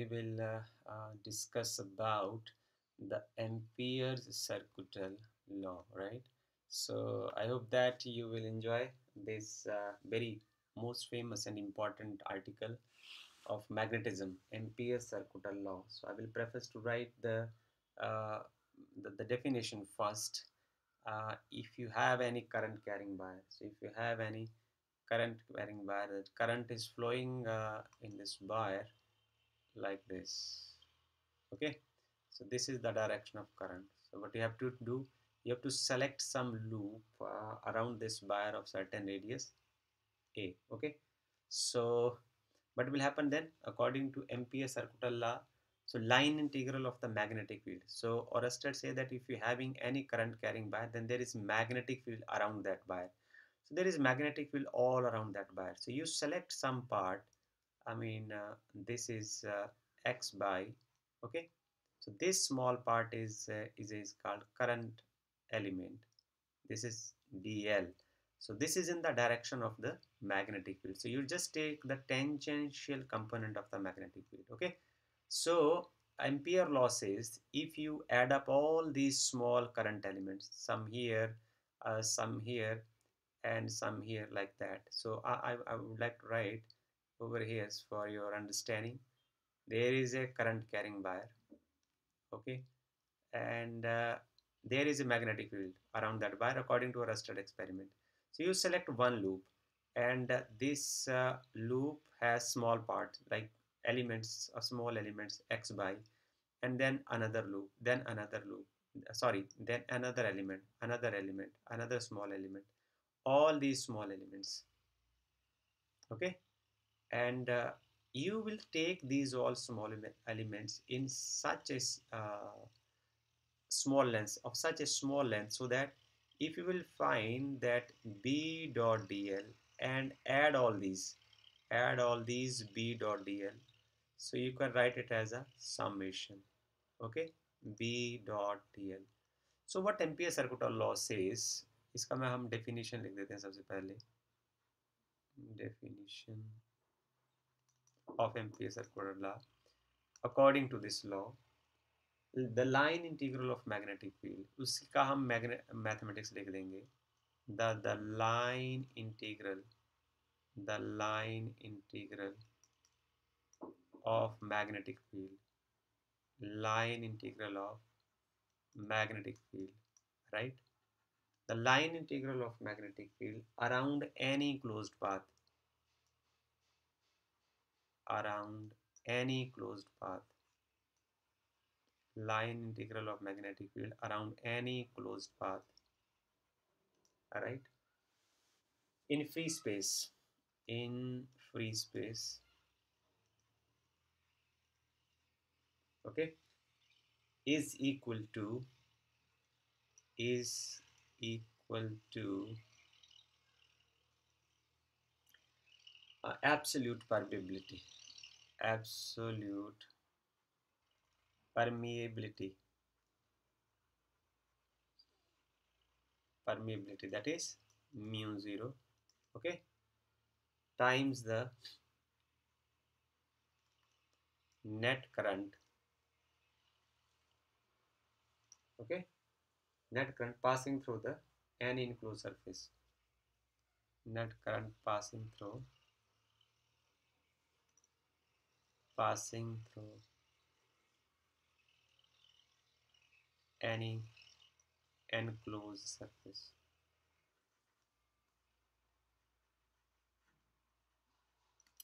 we will discuss about the Ampere's circuital law, right? So I hope that you will enjoy this very most famous and important article of magnetism, Ampere's circuital law. So I will preface to write uh, the definition first. If you have any current carrying wire, so if you have any current carrying wire, the current is flowing in this wire like this. Okay, so this is the direction of current. So what you have to do, you have to select some loop around this wire of certain radius a. Okay, so what will happen then according to Ampere's circuital law? So line integral of the magnetic field. So Oersted say that if you're having any current carrying wire, then there is magnetic field around that wire. So there is magnetic field all around that wire. So you select some part. I mean, this is x by, okay. So this small part is called current element. This is dl. So this is in the direction of the magnetic field. So you just take the tangential component of the magnetic field. Okay. So Ampere law says if you add up all these small current elements, some here, and some here like that. So I would like to write over here for your understanding. There is a current carrying wire, okay, and there is a magnetic field around that wire according to a Oersted experiment. So you select one loop, and this loop has small parts like elements or small elements x by, and then another loop, then another loop, sorry, then another element, another small element, all these small elements, okay. And you will take these all small elements in such a small length, of such a small length, so that if you will find that b dot dl and add all these b dot dl, so you can write it as a summation, okay, b dot dl. So what ampere circular law says, इसका मैं हम definition लिख देते हैं सबसे पहले. Definition of ampere circular law. According to this law, the line integral of magnetic field, उसका हम मैथमेटिक्स लिख देंगे. The line integral, the line integral of magnetic field, line integral of magnetic field, right? The line integral of magnetic field around any closed path, around any closed path, line integral of magnetic field around any closed path, all right, in free space, in free space, okay, is equal to, is equal to absolute permeability, absolute permeability, permeability, that is mu 0, okay, times the net current, okay, net current passing through the any enclosed surface, net current passing through any enclosed surface,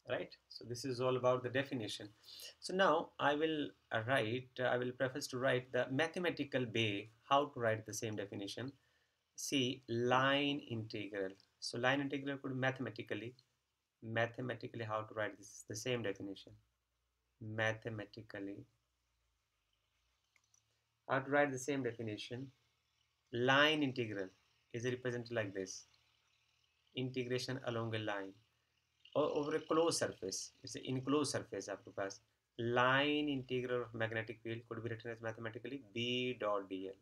right? So this is all about the definition. So now I will I will preface to write the mathematical way how to write the same definition. See, line integral. So line integral could mathematically how to write this, the same definition. Mathematically, how to write the same definition. Line integral is represented like this. Integration along a line or over a closed surface. It's an enclosed surface आपके पास. Line integral of magnetic field could be written as mathematically B dot dl.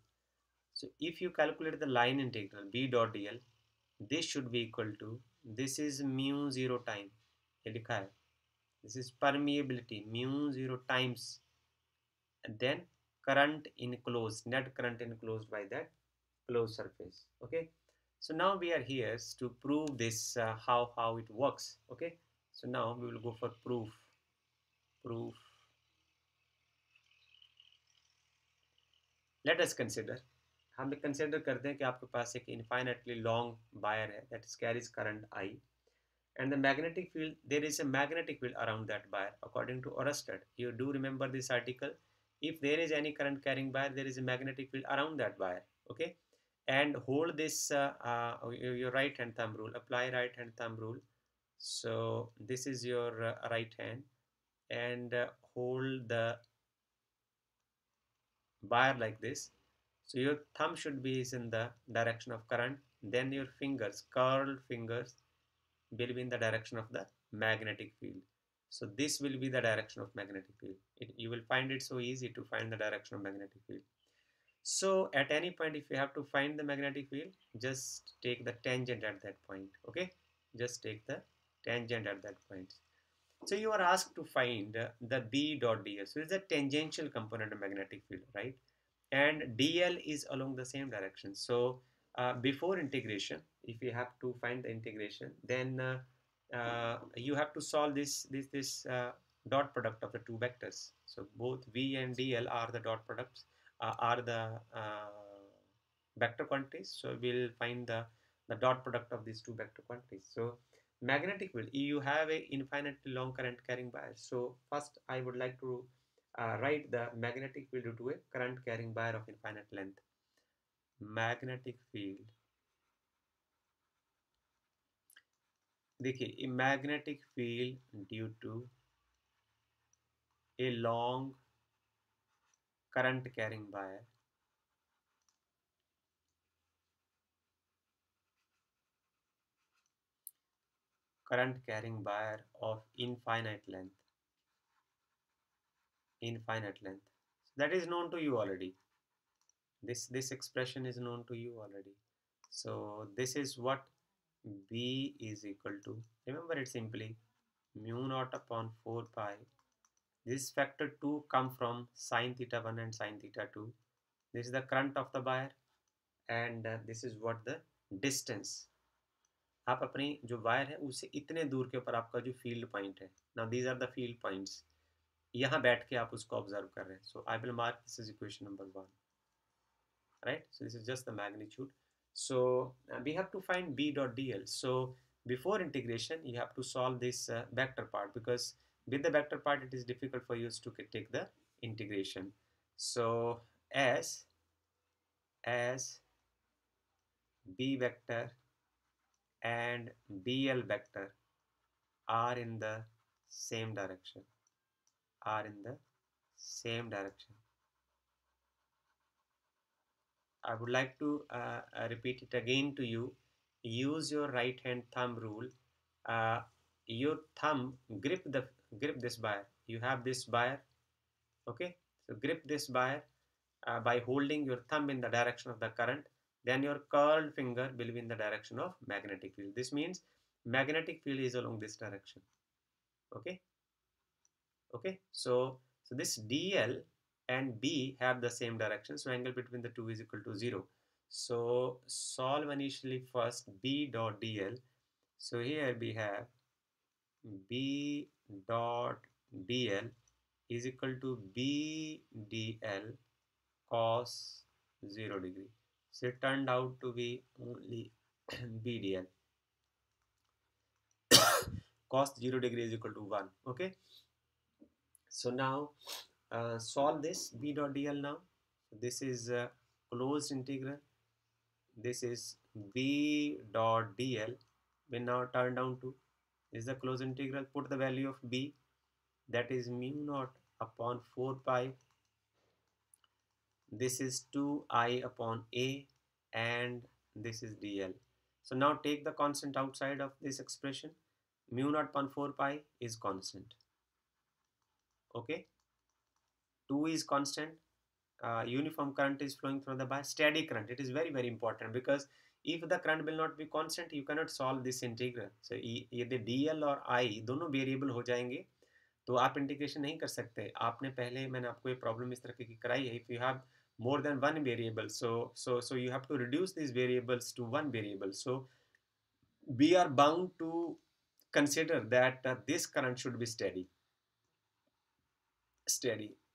So if you calculate the line integral B dot dl, this should be equal to, this is mu 0 time, ये लिखा है, This is permeability, mu 0 times, and then current enclosed, net current enclosed by that closed surface. Okay, so now we are here to prove this, how it works. Okay, so now we will go for proof. Let us consider, हम consider करते हैं कि आपके पास एक infinitely long wire है that carries current I, and the magnetic field, there is a magnetic field around that wire according to Oersted. You do remember this article? If there is any current carrying wire, there is a magnetic field around that wire. Okay, and hold this, your right hand thumb rule, apply right hand thumb rule. So this is your right hand, and hold the wire like this. So your thumb should be is in the direction of current, then your fingers, curled fingers, will be in the direction of the magnetic field. So this will be the direction of magnetic field. You will find it so easy to find the direction of magnetic field. So at any point, if you have to find the magnetic field, just take the tangent at that point. Okay, just take the tangent at that point. So you are asked to find the B dot dl. So it's a tangential component of magnetic field, right? And dl is along the same direction. So before integration, if you have to find the integration, then you have to solve this dot product of the two vectors. So both v and dl are the dot products, are the vector quantities. So we'll find the dot product of these two vector quantities. So magnetic field, you have a infinitely long current carrying wire. So first I would like to write the magnetic field due to a current carrying wire of infinite length. Magnetic field, देखिए magnetic field due to a long current carrying wire, of infinite length. That is known to you already. This expression is known to you already. So this is what B is equal to. Remember it simply, mu naught upon 4 pi. This factor 2 come from sine theta 1 and sine theta 2. This is the current of the wire, and this is what the distance. आप अपनी जो wire है उससे इतने दूर के ऊपर आपका जो फील्ड पॉइंट है. Now these are the field points. यहाँ बैठ के आप उसको ऑब्जर्व कर रहे हैं. So I will mark this is equation number 1. Right, so this is just the magnitude. So we have to find B dot dl. So before integration you have to solve this vector part, because with the vector part it is difficult for you to take the integration. So as B vector and dl vector are in the same direction, I would like to repeat it again to you. Use your right hand thumb rule. Your thumb grip this wire. You have this wire. Okay, so grip this wire by holding your thumb in the direction of the current. Then your curled finger will be in the direction of magnetic field. This means magnetic field is along this direction. Okay. Okay. So this dl and B have the same direction, so angle between the two is equal to 0. So solve initially first B dot dl. So here we have B dot dl is equal to B dl cos 0 degree. So it turned out to be only B dl. Cos 0 degree is equal to 1. Okay. So now solve this B dot dl now. This is closed integral. This is B dot dl will now turn down to is the closed integral. Put the value of B, that is mu naught upon 4 pi. This is 2I upon A, and this is dl. So now take the constant outside of this expression. Mu naught upon 4 pi is constant. Okay, 2 is constant. Uniform current is flowing through the wire. Steady current, it is very important, because if the current will not be constant, you cannot solve this integral. So either dl और I दोनों variable हो जाएंगे, तो आप integration नहीं कर सकते। आपने पहले, मैंने आपको ये प्रॉब्लम इस तरह की कराई है, if you have more than one variable, so you have to reduce these variables to one variable. So we are bound to consider that this current should be steady.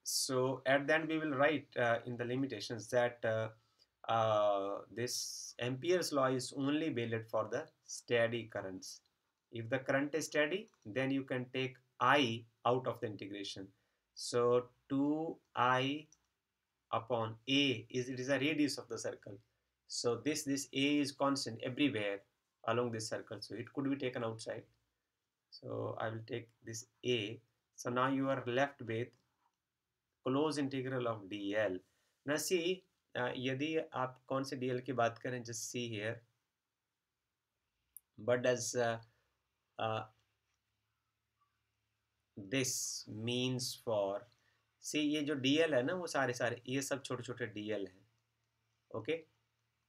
So at the end we will write in the limitations that this Ampere's law is only valid for the steady currents. If the current is steady, then you can take I out of the integration. So 2I upon A is, it is a radius of the circle. So this A is constant everywhere along this circle. So it could be taken outside. So I will take this A. So now you are left with close integral of dl. Now see, यदि आप कौन से dl की बात करें, just see here, what does this means for, see ये जो dl है ना, वो सारे सारे ये सब छोटे छोटे dl हैं, ओके।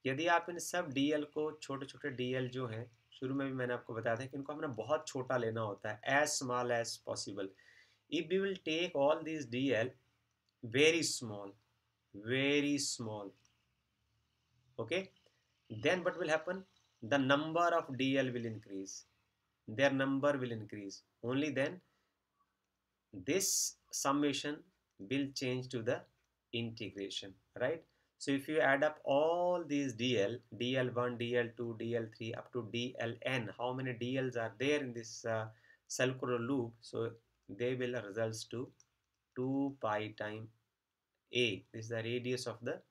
यदि आप इन सब dl को, छोटे छोटे dl जो हैं, शुरू में भी मैंने आपको बताया था कि इनको हमने बहुत छोटा लेना होता है, as small as possible. If we will take all these dl very small, very small, okay, then what will happen, the number of dl will increase, their number will increase, only then this summation will change to the integration, right? So if you add up all these dl, dl1, dl2, dl3 up to dln, how many dls are there in this circular loop, so they will results to 2 pi time a. This is the radius of the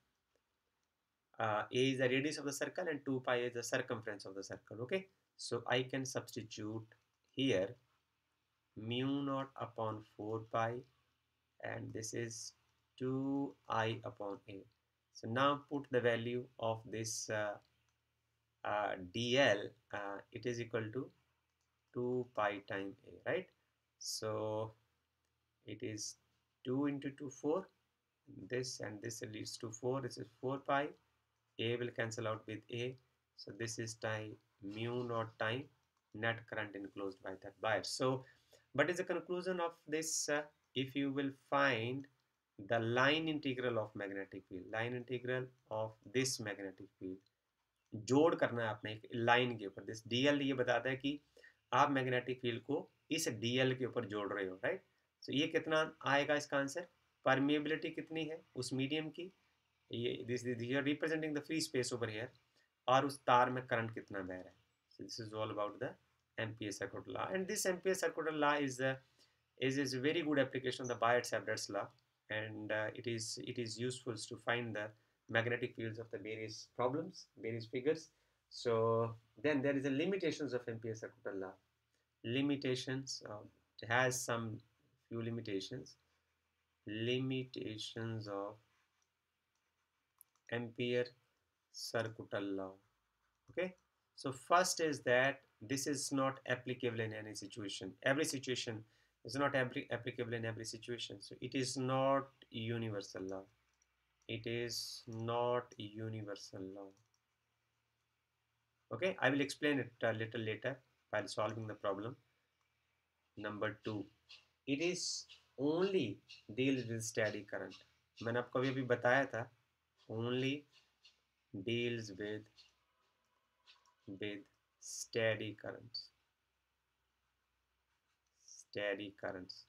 a is the radius of the circle and 2 pi is the circumference of the circle, okay. So I can substitute here mu naught upon 4 pi, and this is 2I upon a. So now put the value of this dl, it is equal to 2 pi time a, right? So it is 2 into 2 4, this and this leads to 4, this is 4 pi, a will cancel out with a, so this is time mu naught time net current enclosed by that wire. So what is the conclusion of this? If you will find the line integral of magnetic field, line integral of this magnetic field, जोड़ करना है आपने एक line के ऊपर, this dl ये बताता है कि आप मैग्नेटिक फील्ड को इस dl के ऊपर जोड़ रहे हो, राइट। सो ये कितना आएगा इसका आंसर, परमिएबिलिटी कितनी है उस मीडियम की, ये this representing the free space over here, और उस तार में करंट कितना बह रहा है. So this is all about the Ampere circuit law, and this Ampere circuit law is a very good application of the Biot-Savart's law, and it is useful to find the magnetic fields of the various problems, various figures. So then there is a limitations of Ampere circuit law. Limitations, it has some few limitations. Limitations of Ampere circuit law. Okay, so first is that this is not applicable in any situation. Every situation is not applicable in every situation. So it is not universal law. It is not universal law. Okay, I will explain it a little later while solving the problem. Number 2, it is only deals with steady current. मैंने आपको अभी बताया था, only deals with steady currents. Steady currents.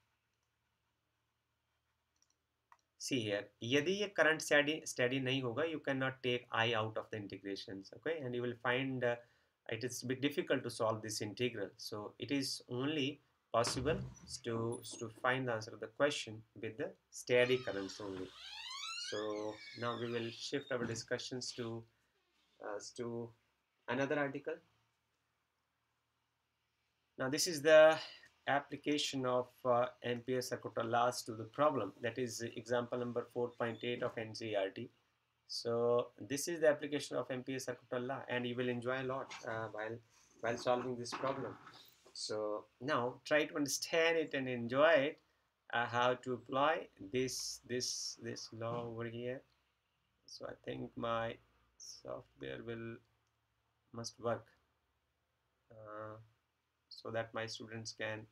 See here, यदि ये current steady नहीं होगा, you cannot take I out of the integrations, okay, and you will find it is a bit difficult to solve this integral. So it is only possible to find the answer of the question with the steady currents only. So now we will shift our discussions to another article. Now this is the application of Ampere circuit laws to the problem, that is example number 4.8 of NCERT. So this is the application of Ampere circuit law, and you will enjoy a lot while solving this problem. So now try to understand it and enjoy it, how to apply this law over here. So I think my software must work, so that my students can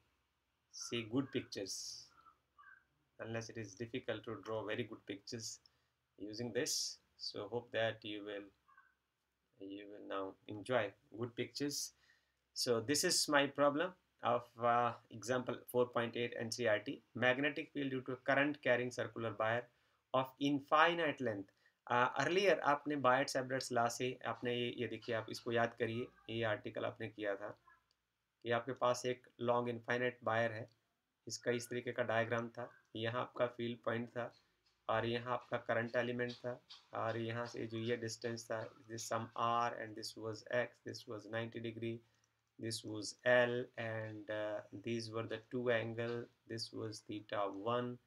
see good pictures, unless it is difficult to draw very good pictures using this. So hope that you will now enjoy good pictures. So this is my problem of example 4.8 NCERT. Magnetic field due to current carrying circular wire of infinite length. Earlier आपने बायट सेब्रेट्स law से आपने ये देखिए, आप इसको याद करिए, ये आर्टिकल आपने किया था कि आपके पास एक लॉन्ग इनफाइनाइट वायर है, इसका इस तरीके का डायग्राम था, यहाँ आपका फील्ड पॉइंट था और यहाँ आपका करंट एलिमेंट था और यहाँ से जो ये डिस्टेंस था, this sum R and this was X, this was 90 degree, this was L, and these were the two angle, this was theta 1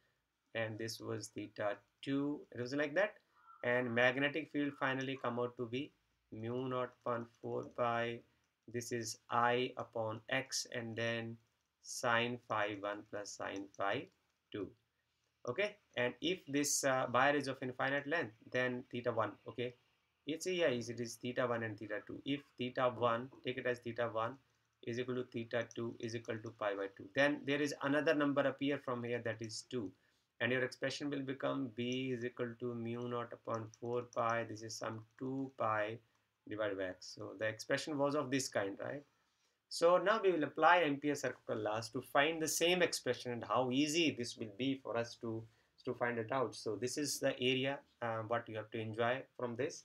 and this was theta 2. It was like that, and magnetic field finally come out to be mu naught upon 4 pi, this is I upon x, and then sine phi 1 plus sine phi 2. Okay, and if this wire is of infinite length, then theta 1, okay, it's yeah, it is theta 1 and theta 2. If theta 1, take it as theta 1 is equal to theta 2 is equal to pi by 2, then there is another number appear from here, that is 2, and your expression will become b is equal to mu naught upon 4 pi, this is some 2 pi divided by x. So the expression was of this kind, right? So now we will apply Ampere circular laws to find the same expression, and how easy this will be for us to find it out. So this is the area what you have to enjoy from this.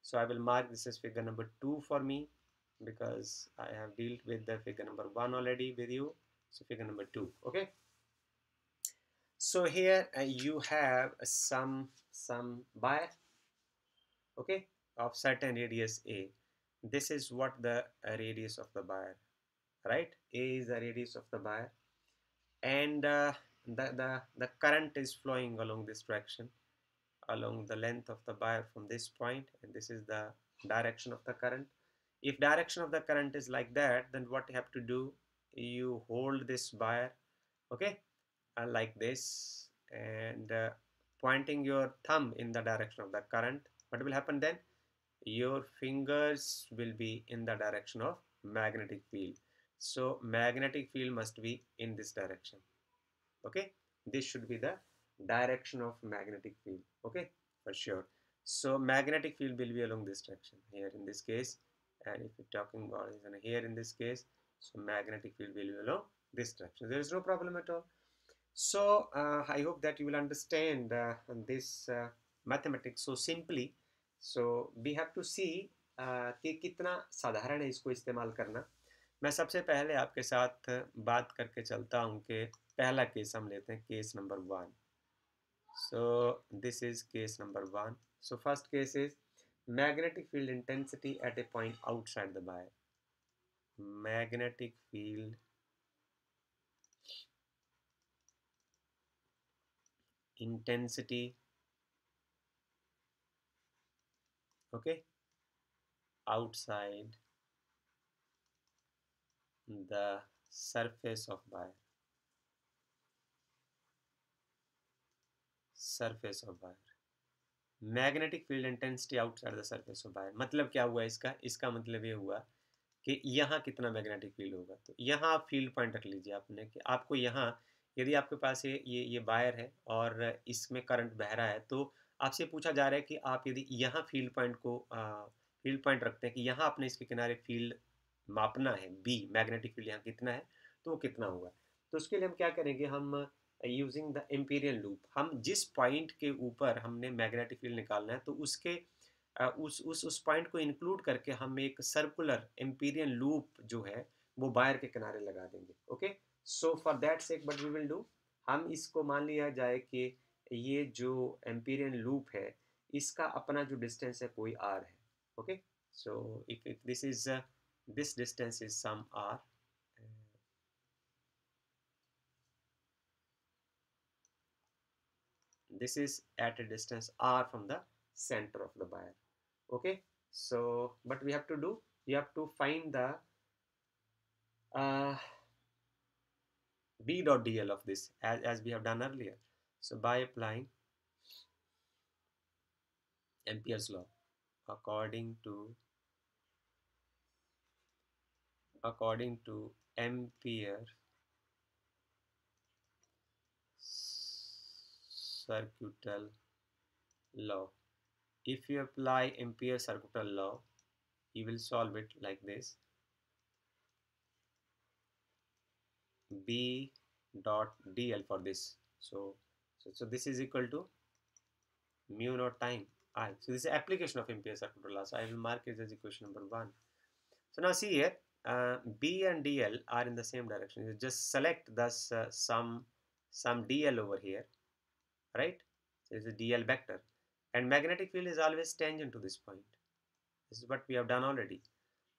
So I will mark this as figure number 2 for me, because I have dealt with the figure number 1 already with you. So figure number 2, okay. So here you have some wire, okay, of certain radius a. This is what the radius of the wire, right? A is the radius of the wire, and the current is flowing along this direction, along the length of the wire from this point, and this is the direction of the current. If direction of the current is like that, then what you have to do, you hold this wire, okay, like this, and pointing your thumb in the direction of the current. What will happen then? Your fingers will be in the direction of magnetic field. So magnetic field must be in this direction, okay. This should be the direction of magnetic field, okay, for sure. So magnetic field will be along this direction here in this case, and if you're talking about here in this case, so magnetic field will be along this direction. There is no problem at all. So I hope that you will understand this mathematics so simply. So we have to see कि कितना साधारण है इसको इस्तेमाल करना. मैं सबसे पहले आपके साथ बात करके चलता हूँ कि पहला केस हम लेते हैं, case number 1. So this is case number 1. So first case is magnetic field intensity at a point outside the wire. Magnetic field intensity, okay, outside the surface of wire. Surface of wire. Magnetic field intensity outside the surface of wire. मतलब क्या हुआ इसका मतलब ये हुआ कि यहाँ कितना मैग्नेटिक फील्ड होगा. तो यहाँ आप फील्ड पॉइंट रख लीजिए आपने कि आपको यहाँ, यदि आपके पास ये वायर है और इसमें करंट बह रहा है, तो आपसे पूछा जा रहा है कि आप यदि यहाँ फील्ड पॉइंट रखते हैं कि यहाँ आपने इसके किनारे फील्ड मापना है, बी मैग्नेटिक फील्ड यहाँ कितना है, तो वो कितना होगा. तो उसके लिए हम क्या करेंगे, हम यूजिंग द एम्पीरियल लूप, हम जिस पॉइंट के ऊपर हमने मैग्नेटिक फील्ड निकालना है, तो उसके उस पॉइंट को इंक्लूड करके हम एक सर्कुलर एम्पीरियल लूप जो है वो वायर के किनारे लगा देंगे, okay. So for that sake what we will do, हम इसको मान लिया जाए कि ये जो एम्पीरियल लूप है इसका अपना जो डिस्टेंस है कोई आर है, okay. So if this is this distance is some r. This is at a distance r from the center of the wire, okay. So what we have to do, you have to find the b dot dl of this as we have done earlier. So by applying Ampere's law, according to Ampere circuital law. If you apply Ampere's circuital law, you will solve it like this. B dot dl for this. So this is equal to mu naught time I. So this is application of Ampere's circuital law. So I will mark it as equation number 1. So now see here, B and dl are in the same direction. You just select thus some dl over here, right? So it's a dl vector, and magnetic field is always tangent to this point. This is what we have done already.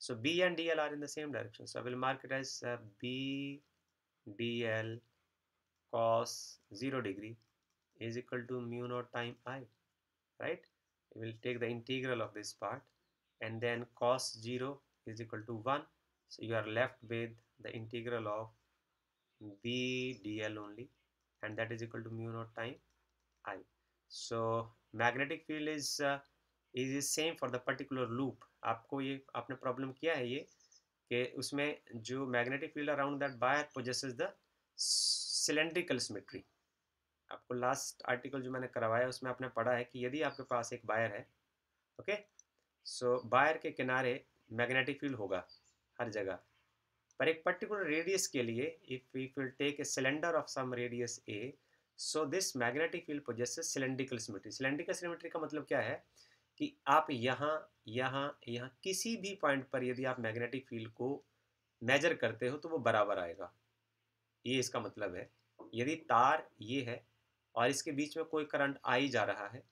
So B and dl are in the same direction. So I will mark it as B dl cos 0 degree is equal to mu naught time I, right? We will take the integral of this part, and then cos 0 is equal to 1. So you are left with the integral of B dl only, and that is equal to mu naught time I. So magnetic field is same for the particular loop. आपको ये आपने problem किया है ये कि उसमें जो magnetic field around that wire possesses the cylindrical symmetry. आपको लास्ट आर्टिकल जो मैंने करवाया उसमें आपने पढ़ा है कि यदि आपके पास एक वायर है, ओके, सो वायर के किनारे मैग्नेटिक फील्ड होगा हर जगह, पर एक पर्टिकुलर रेडियस के लिए if we will take a cylinder of some radius A, so this magnetic field possesses cylindrical symmetry. Cylindrical symmetry का मतलब क्या है कि आप यहाँ यहाँ किसी भी पॉइंट पर यदि आप मैग्नेटिक फील्ड को मेजर करते हो तो वो बराबर आएगा. ये इसका मतलब है. यदि तार ये है और इसके बीच में कोई करंट आ ही जा रहा है,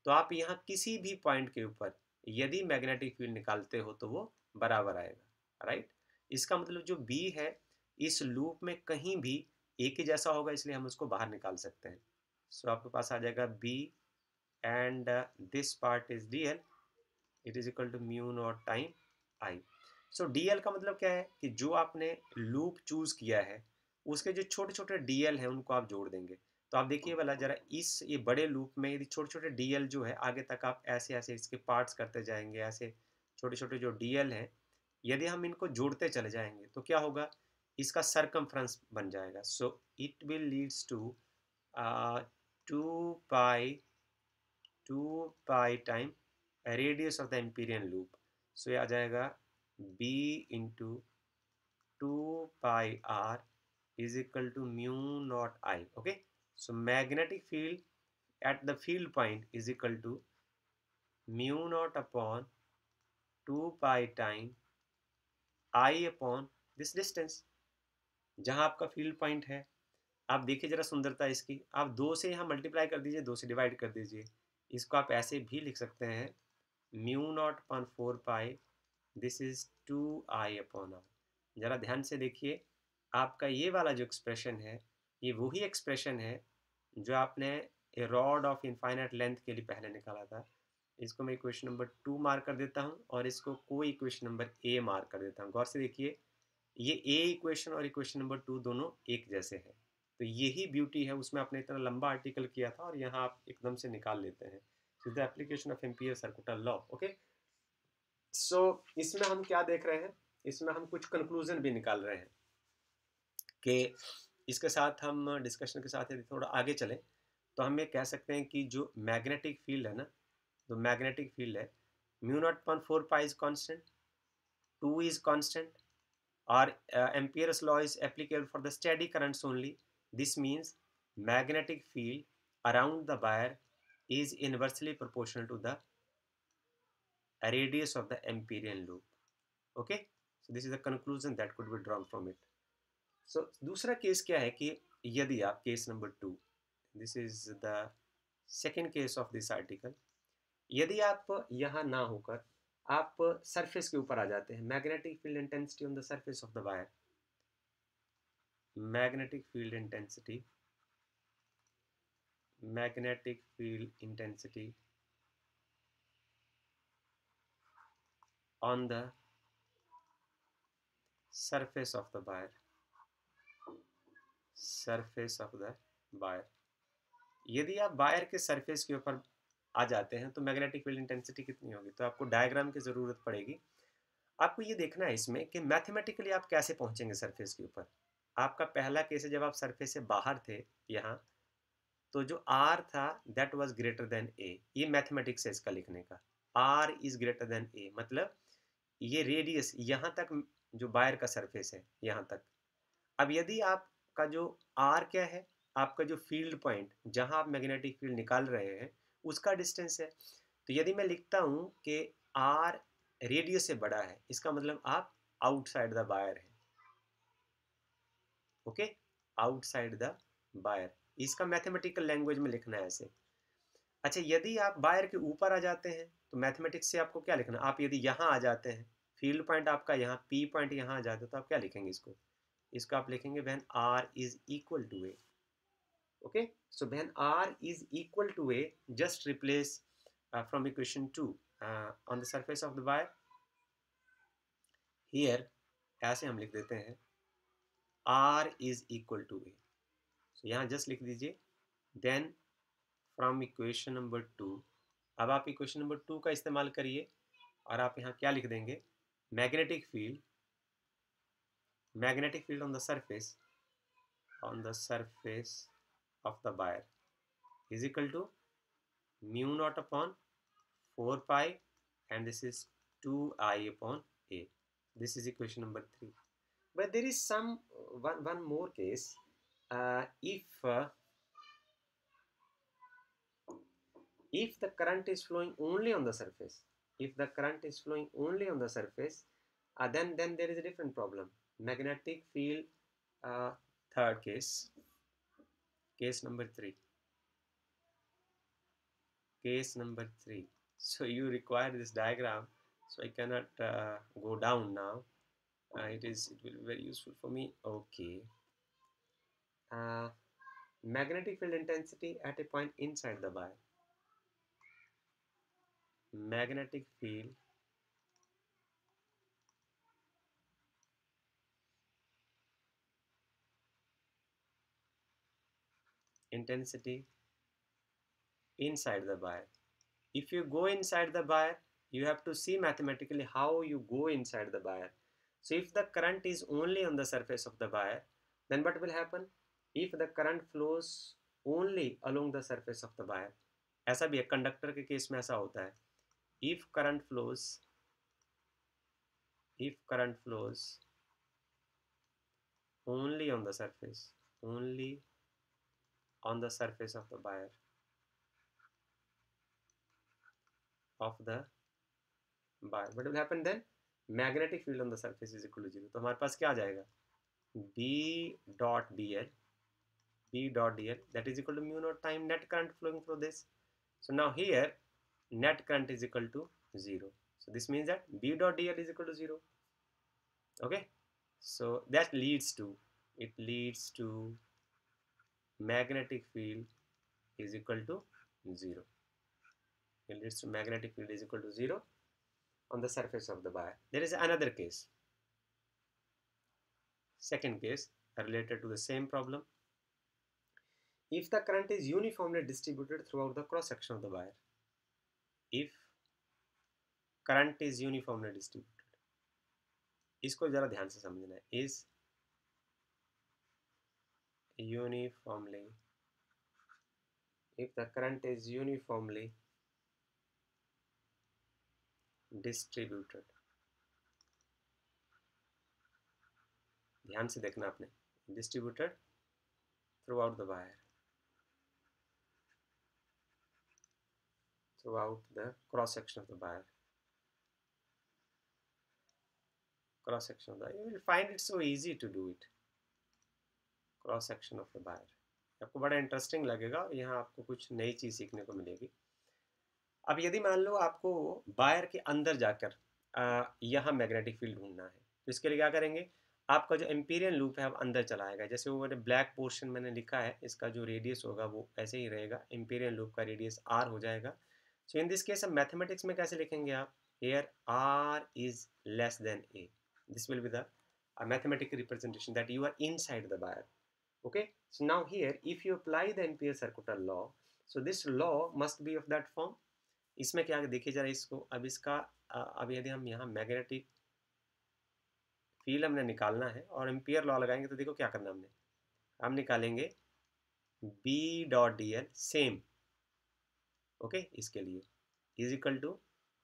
तो आप यहाँ किसी भी पॉइंट के ऊपर यदि मैग्नेटिक फील्ड निकालते हो तो वो बराबर आएगा, राइट? इसका मतलब जो B है इस लूप में कहीं भी एक ही जैसा होगा, इसलिए हम उसको बाहर निकाल सकते हैं. सो आपके पास आ जाएगा B and this part is dl, it is equal to mu naught time I. So dl का मतलब क्या है कि जो आपने लूप चूज किया है उसके जो छोटे छोटे dl हैं उनको आप जोड़ देंगे. तो आप देखिए वाला जरा इस ये बड़े लूप में यदि छोटे छोटे dl जो है आगे तक आप ऐसे ऐसे इसके पार्ट्स करते जाएंगे, ऐसे छोटे छोटे जो dl हैं यदि हम इनको जोड़ते चले जाएंगे तो क्या होगा, इसका सरकमफ्रेंस बन जाएगा. So it will leads to 2 pi times radius of the amperian loop. So ये आ जाएगा b into 2 pi r is equal to mu naught I. Okay, so magnetic field at the field point is equal to mu naught upon 2 pi time I upon this distance. जहां आपका field point है, आप देखिए जरा सुंदरता इसकी, आप 2 से यहाँ मल्टीप्लाई कर दीजिए, 2 से डिवाइड कर दीजिए. इसको आप ऐसे भी लिख सकते हैं mu naught upon 4 pi, this is 2 I upon R. जरा ध्यान से देखिए, आपका ये वाला जो एक्सप्रेशन है ये वही एक्सप्रेशन है जो आपने ए रॉड ऑफ इनफाइनाइट लेंथ के लिए पहले निकाला था. इसको मैं इक्वेशन नंबर 2 मार्क कर देता हूँ और इसको कोई इक्वेशन नंबर ए मार्क कर देता हूँ. गौर से देखिए, ये ए इक्वेशन और इक्वेशन नंबर 2 दोनों एक जैसे हैं. तो यही ब्यूटी है, उसमें आपने इतना लंबा आर्टिकल किया था और यहाँ आप एकदम से निकाल लेते हैं. The application of ampere circular law. Okay, so इसमें हम क्या देख रहे हैं, इसमें हम कुछ कंक्लूजन भी निकाल रहे हैं कि इसके साथ हम डिस्कशन के साथ यदि थोड़ा आगे चलें तो हम ये कह सकते हैं कि जो मैग्नेटिक फील्ड है ना, जो मैग्नेटिक फील्ड है mu naught upon 4 pi is constant, 2 is constant, और Ampere's law is applicable for the steady currents only. This means magnetic field around the wire is inversely proportional to the radius of the Amperian loop. Okay, so this is the conclusion that could be drawn from it. So दूसरा case क्या है कि यदि आप case number 2, this is the second case of this article, यदि आप यहाँ ना होकर आप सरफेस के ऊपर आ जाते हैं, magnetic field intensity on the surface of the wire, magnetic field intensity on the surface of the wire, यदि आप वायर के सरफेस के ऊपर आ जाते हैं तो मैग्नेटिक फील्ड इंटेंसिटी कितनी होगी. तो आपको डायग्राम की ज़रूरत पड़ेगी. आपको ये देखना है इसमें कि मैथमेटिकली आप कैसे पहुंचेंगे सरफेस के ऊपर. आपका पहला केस है जब आप सरफेस से बाहर थे यहाँ, तो जो आर था दैट वाज ग्रेटर देन ए, ये मैथमेटिक्स है इसका लिखने का। आर इज ग्रेटर देन ए मतलब ये रेडियस यहाँ तक, जो वायर का सरफेस है यहाँ तक। अब यदि आपका जो आर क्या है, आपका जो फील्ड पॉइंट जहाँ आप मैग्नेटिक फील्ड निकाल रहे हैं उसका डिस्टेंस है। तो यदि मैं लिखता हूँ कि आर रेडियस से बड़ा है, इसका मतलब आप आउटसाइड द वायर है। ओके, आउटसाइड द वायर, इसका मैथमेटिकल लैंग्वेज में लिखना है ऐसे। अच्छा, यदि आप वायर के ऊपर आ जाते हैं तो मैथमेटिक्स से आपको क्या लिखना, आप यदि यहाँ आ जाते हैं, फील्ड पॉइंट आपका यहाँ, पी पॉइंट यहाँ आ जाते तो आप क्या लिखेंगे इसको, इसको आप लिखेंगे when R is equal to A. Okay, so when R is equal to A, just replace from equation 2 on the surface of the wire, here ऐसे हम लिख देते हैं R is equal to A. So यहाँ just लिख दीजिए then from equation number 2, अब आप इक्वेशन नंबर 2 का इस्तेमाल करिए और आप यहाँ क्या लिख देंगे, magnetic field, magnetic field on the surface of the wire is equal to mu naught upon 4 pi and this is 2I upon A. This is equation number 3. But there is some one more case. If the current is flowing only on the surface, if the current is flowing only on the surface, then there is a different problem. Magnetic field, third case, case number 3. Case number 3. So you require this diagram, so I cannot go down now. It will be very useful for me. Okay. Magnetic field intensity at a point inside the wire. Magnetic field intensity inside the wire. If you go inside the wire, you have to see mathematically how you go inside the wire. So if the current is only on the surface of the wire, then what will happen? If the current flows only along the surface of the wire, ऐसा भी है, conductor के case में ऐसा होता है, if current flows only on the surface, only on the surface of the wire of the wire, what will happen then? Magnetic field on the surface is equal to 0. तो हमारे पास क्या आ जाएगा, B dot dl that is equal to mu naught time net current flowing through this. So now here net current is equal to 0. So this means that B dot dl is equal to 0. Okay, so that leads to magnetic field is equal to 0. It leads to magnetic field is equal to 0 on the surface of the wire. There is another case, second case related to the same problem. If the current is uniformly distributed throughout the cross section of the wire, if current is uniformly distributed, इसको जरा ध्यान से समझना है, is uniformly, if the current is uniformly distributed, ध्यान से देखना आपने, distributed throughout the wire, throughout the cross section of the wire, cross section of the, you will find it so easy to do it, cross section of the wire, आपको बड़ा interesting लगेगा, यहाँ आपको कुछ नई चीज़ सीखने को मिलेगी। अब यदि मान लो आपको वायर के अंदर जाकर यहाँ मैग्नेटिक फील्ड ढूंढना है, तो इसके लिए क्या करेंगे, आपका जो एम्पीरियन लूप है अब अंदर चला आएगा, जैसे वो मैंने ब्लैक पोर्शन मैंने लिखा है, इसका जो रेडियस होगा वो ऐसे ही रहेगा, एम्पीरियन लूप का रेडियस आर हो जाएगा। सो इन दिस केस अब मैथमेटिक्स में कैसे लिखेंगे आप, here are is less than a, this will be the mathematical representation that you are inside the wire. Okay, so now here if you apply the Ampere circuital law, so this law must be of that form. इसमें क्या देखिए जरा इसको, अब इसका अब यदि हम यहाँ मैग्नेटिक फील्ड हमने निकालना है और एम्पियर लॉ लगाएंगे तो देखो क्या करना हमने, हम निकालेंगे B dot D L same, okay, इसके लिए is equal to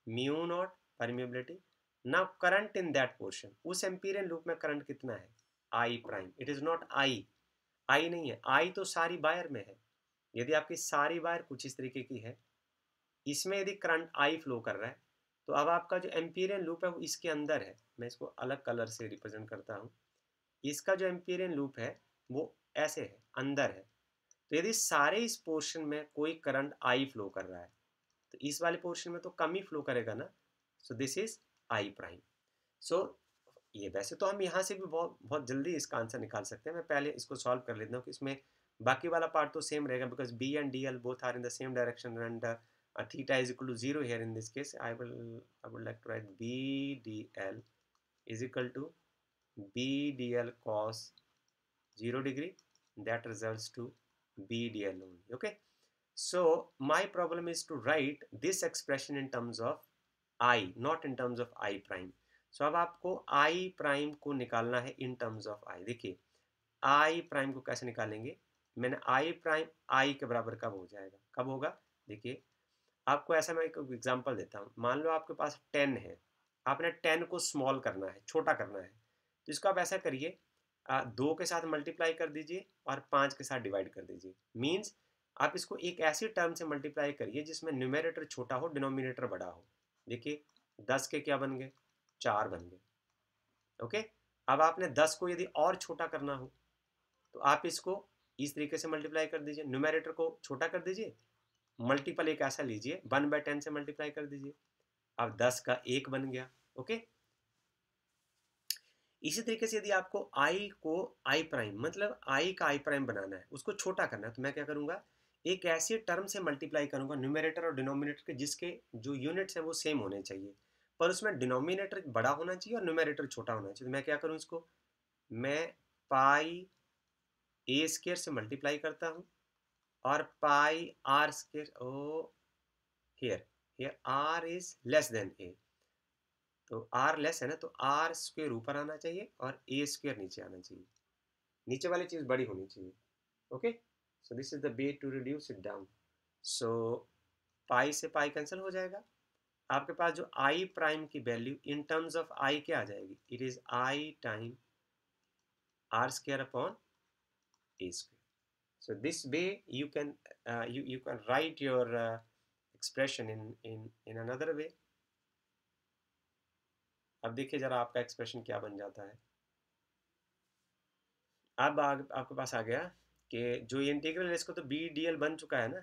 mu naught permeability. Now current in that portion, उस एम्पीरियन लूप में करंट कितना है, I prime, it is not I, I नहीं है, आई तो सारी वायर में है। यदि आपकी सारी वायर कुछ इस तरीके की है, इसमें यदि करंट आई फ्लो कर रहा है, तो अब आपका जो एम्पीरियन लूप है वो इसके अंदर है। मैं इसको अलग कलर से रिप्रेजेंट करता हूँ। इसका जो एम्पीरियन लूप है वो ऐसे है, अंदर है। तो यदि सारे इस पोर्शन में कोई करंट आई फ्लो कर रहा है, तो इस वाले पोर्शन में तो कम ही फ्लो करेगा ना। So this is I prime. So ये वैसे तो हम यहाँ से भी बहुत बहुत जल्दी इसका आंसर निकाल सकते हैं। मैं पहले इसको सॉल्व कर लेता हूँ कि इसमें बाकी वाला पार्ट तो सेम रहेगा, because B and d l both are in the same direction and theta is equal to 0 here. In this case I would like to write b dl is equal to b dl cos 0 degree, that results to b dl only. Okay, so my problem is to write this expression in terms of I, not in terms of I prime. So अब आपको I prime को निकालना है in terms of I। देखिए I prime को कैसे निकालेंगे, मैंने I prime I के बराबर कब हो जाएगा, कब होगा, देखिए आपको ऐसा मैं एक एग्जांपल देता हूँ। मान लो आपके पास 10 है, आपने 10 को स्मॉल करना है, छोटा करना है, तो इसको आप ऐसा करिए, 2 के साथ मल्टीप्लाई कर दीजिए और 5 के साथ डिवाइड कर दीजिए। मीन्स आप इसको एक ऐसी टर्म से मल्टीप्लाई करिए जिसमें न्यूमेरेटर छोटा हो, डिनोमिनेटर बड़ा हो। देखिए 10 के क्या बन गए, 4 बन गए। ओके, अब आपने 10 को यदि और छोटा करना हो तो आप इसको इस तरीके से मल्टीप्लाई कर दीजिए, न्यूमेरेटर को छोटा कर दीजिए, मल्टीपल एक ऐसा लीजिए 1/10 से मल्टीप्लाई कर दीजिए, अब 10 का 1 बन गया। ओके, इसी तरीके से यदि आपको आई को आई प्राइम, मतलब आई का आई प्राइम बनाना है, उसको छोटा करना है, तो मैं क्या करूंगा, एक ऐसी टर्म से मल्टीप्लाई करूंगा न्यूमेरेटर और डिनोमिनेटर के जिसके जो यूनिट्स हैं वो सेम होने चाहिए, पर उसमें डिनोमिनेटर बड़ा होना चाहिए और न्यूमेरेटर छोटा होना चाहिए। तो मैं क्या करूं, इसको मैं पाई ए स्क्वायर से मल्टीप्लाई करता हूं और pi R square, oh here here are is less than A, तो आर लेस है ना, तो आर स्क्वायर ऊपर आना चाहिए और ए स्क्वायर नीचे आना चाहिए, नीचे वाली चीज बड़ी होनी चाहिए। Okay, so this is the way to reduce it down. So pi से पाई कैंसिल हो जाएगा, आपके पास जो आई प्राइम की value in terms of I क्या आ जाएगी, it is I time R square upon A square. So this way you can you can write your expression in another way. अब देखिए जरा आपका एक्सप्रेशन क्या बन जाता है। अब आपके पास आ गया कि जो ये इंटीग्रल है इसको तो बी डी एल बन चुका है ना,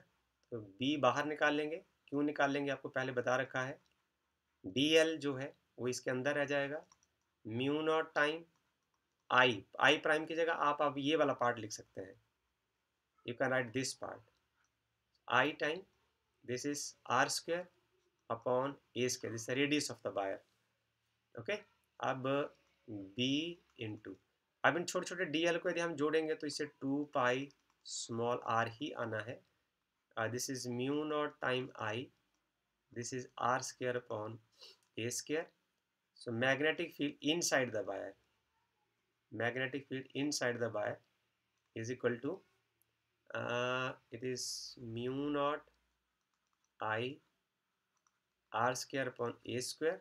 तो बी बाहर निकाल लेंगे। क्यों निकाल लेंगे, आपको पहले बता रखा है, डी एल जो है वो इसके अंदर रह जाएगा, mu naught time I, I prime की जगह आप अब ये वाला पार्ट लिख सकते हैं, you can write this part, I time this is r square upon a square, this is the radius of the wire. Okay, अब b इंटू, अब इन छोटे छोटे dl को यदि हम जोड़ेंगे तो इसे 2 पाई स्मॉल r ही आना है। This is mu naught time i, this is r square upon a square. So magnetic field inside the wire, magnetic field inside the wire is equal to it is mu naught i r square upon A square,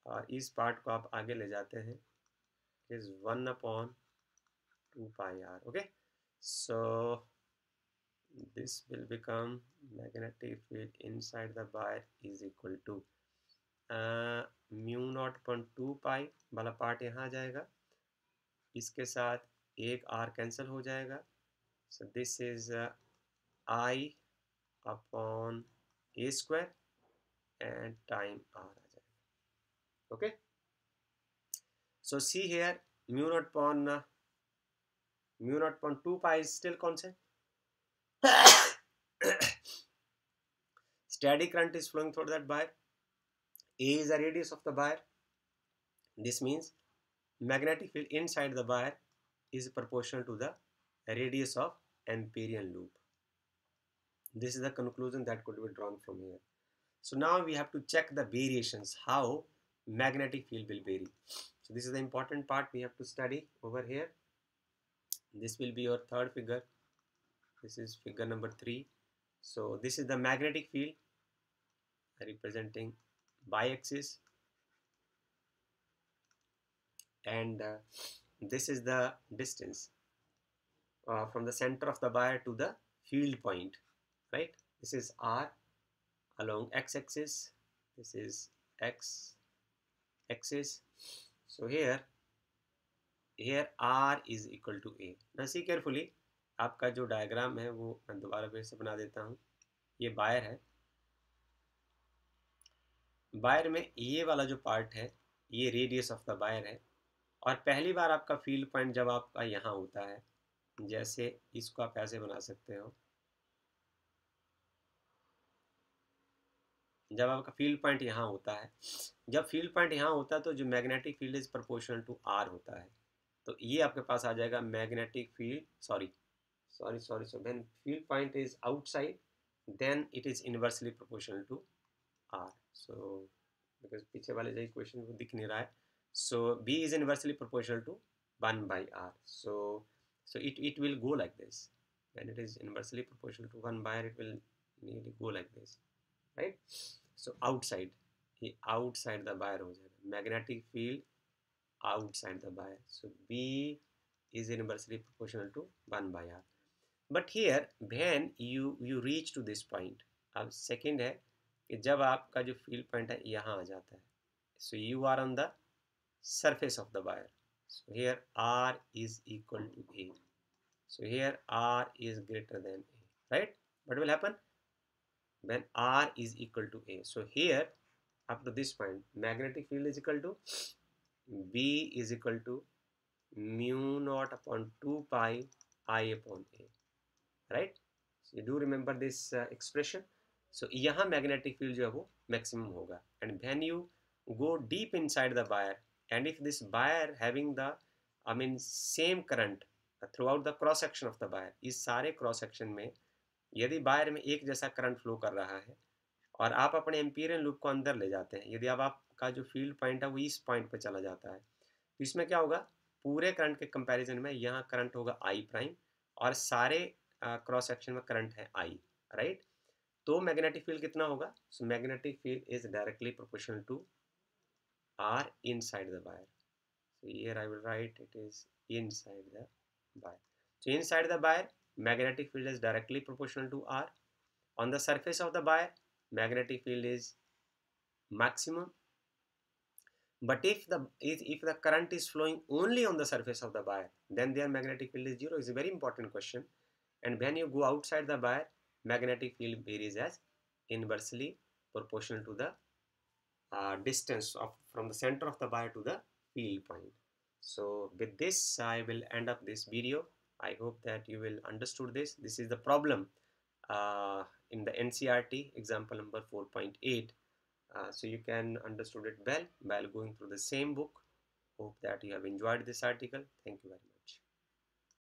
और इस part को आप आगे ले जाते हैं, is 1/2 pi r. Okay, so this will become magnetic field inside the wire is equal to mu naught upon 2 पाई वाला part यहाँ आ जाएगा, इसके साथ एक आर कैंसिल हो जाएगा। So this is I upon A square and time R आ जाएगा। Okay, so see here mu naught upon 2 pi is still constant. Steady current is flowing through that wire, a is the radius of the wire, this means magnetic field inside the wire is proportional to the radius of amperian loop. This is the conclusion that could be drawn from here. So now we have to check the variations, how magnetic field will vary. So this is the important part we have to study over here. This will be your third figure. This is figure number 3. So this is the magnetic field representing y-axis, and this is the distance from the center of the wire to the field point, right? This is r along x-axis, this is x-axis. So here r is equal to a. Now see carefully, आपका जो diagram है वो मैं दोबारा फिर से बना देता हूँ. ये वायर है, वायर में ये वाला जो पार्ट है ये रेडियस ऑफ द वायर है, और पहली बार आपका फील्ड पॉइंट जब आपका यहाँ होता है, जैसे इसको आप ऐसे बना सकते हो, जब आपका फील्ड पॉइंट यहाँ होता है, जब फील्ड पॉइंट यहाँ होता है तो जो magnetic field is proportional to R होता है. तो ये आपके पास आ जाएगा magnetic field, sorry when field point is outside then it is inversely proportional to R. So because पीछे वाले जो इक्वेशन को दिख नहीं रहा है, so B is inversely proportional to 1/r. So it will go like this. When it is inversely proportional to 1/r, it will nearly go like this, right? So outside, ये outside the wire हो जाएगा, magnetic field outside the wire. So B is inversely proportional to 1/r. But here when you reach to this point, अब second है कि जब आपका जो field point है यहाँ आ जाता है, so you are on the surface of the wire. So here R is equal to A. So here R is greater than A, right? What will happen when R is equal to A? So here up to this point, magnetic field is equal to B is equal to mu naught upon 2 pi I upon A, right? So you do remember this expression. So यहाँ magnetic field जो है वो maximum होगा, and when you go deep inside the wire, and if this wire having the same current throughout the cross section of the wire, इस सारे cross section में यदि wire में एक जैसा करंट फ्लो कर रहा है और आप अपने एम्पीरियन लूप को अंदर ले जाते हैं, यदि अब आपका जो फील्ड पॉइंट है वो इस पॉइंट पे चला जाता है, तो इसमें क्या होगा, पूरे करंट के कंपैरिजन में यहाँ करंट होगा आई प्राइम और सारे क्रॉस सेक्शन में करंट है आई, राइट? तो मैग्नेटिक फील्ड कितना होगा? So magnetic field is directly proportional to r inside the wire. So here I will write it is inside the wire. So inside the wire, magnetic field is directly proportional to R. On the surface of the wire, magnetic field is maximum. But if the current is flowing only on the surface of the wire, then their magnetic field is zero. It's a very important question. And when you go outside the wire, magnetic field varies as inversely proportional to the distance from the center of the wire to the field point. So with this I will end up this video. I hope that you will understood this. This is the problem in the NCERT example number 4.8. So you can understood it well while going through the same book. Hope that you have enjoyed this article. Thank you very much.